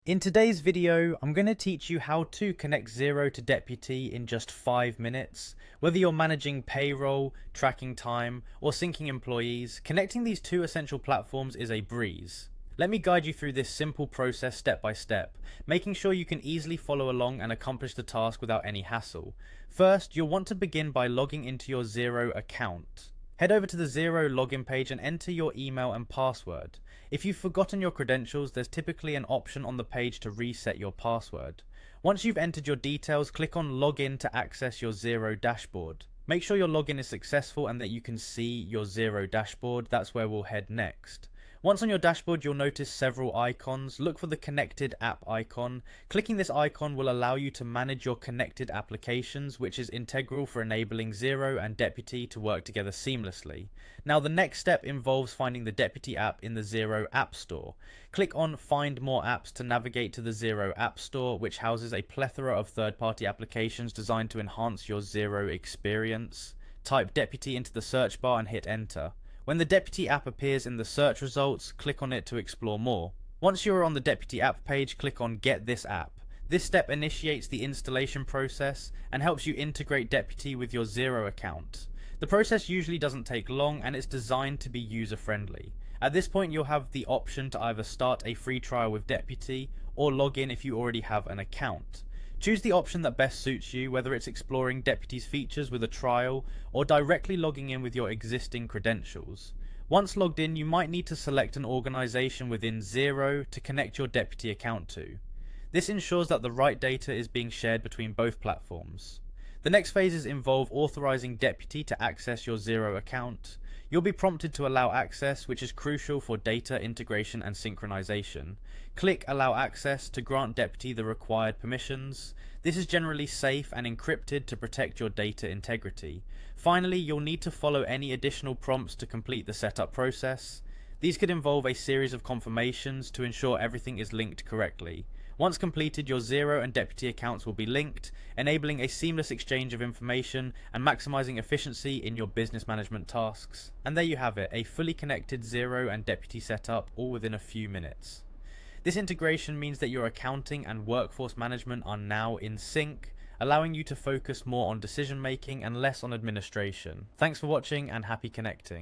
In today's video, I'm going to teach you how to connect Xero to Deputy in just 5 minutes. Whether you're managing payroll, tracking time, or syncing employees, connecting these two essential platforms is a breeze. Let me guide you through this simple process step by step, making sure you can easily follow along and accomplish the task without any hassle. First, you'll want to begin by logging into your Xero account. Head over to the Xero login page and enter your email and password. If you've forgotten your credentials, there's typically an option on the page to reset your password. Once you've entered your details, click on Login to access your Xero dashboard. Make sure your login is successful and that you can see your Xero dashboard. That's where we'll head next. Once on your dashboard, you'll notice several icons. Look for the connected app icon. Clicking this icon will allow you to manage your connected applications, which is integral for enabling Xero and Deputy to work together seamlessly. Now, the next step involves finding the Deputy app in the Xero App Store. Click on Find More Apps to navigate to the Xero App Store, which houses a plethora of third-party applications designed to enhance your Xero experience. Type Deputy into the search bar and hit Enter. When the Deputy app appears in the search results, click on it to explore more. Once you are on the Deputy app page, click on Get This App. This step initiates the installation process and helps you integrate Deputy with your Xero account. The process usually doesn't take long and it's designed to be user-friendly. At this point, you'll have the option to either start a free trial with Deputy or log in if you already have an account. Choose the option that best suits you, whether it's exploring Deputy's features with a trial or directly logging in with your existing credentials. Once logged in, you might need to select an organization within Xero to connect your Deputy account to. This ensures that the right data is being shared between both platforms. The next phases involve authorizing Deputy to access your Xero account. You'll be prompted to allow access, which is crucial for data integration and synchronization. Click Allow Access to grant Deputy the required permissions. This is generally safe and encrypted to protect your data integrity. Finally, you'll need to follow any additional prompts to complete the setup process. These could involve a series of confirmations to ensure everything is linked correctly. Once completed, your Xero and Deputy accounts will be linked, enabling a seamless exchange of information and maximizing efficiency in your business management tasks. And there you have it, a fully connected Xero and Deputy setup, all within a few minutes. This integration means that your accounting and workforce management are now in sync, allowing you to focus more on decision making and less on administration. Thanks for watching and happy connecting.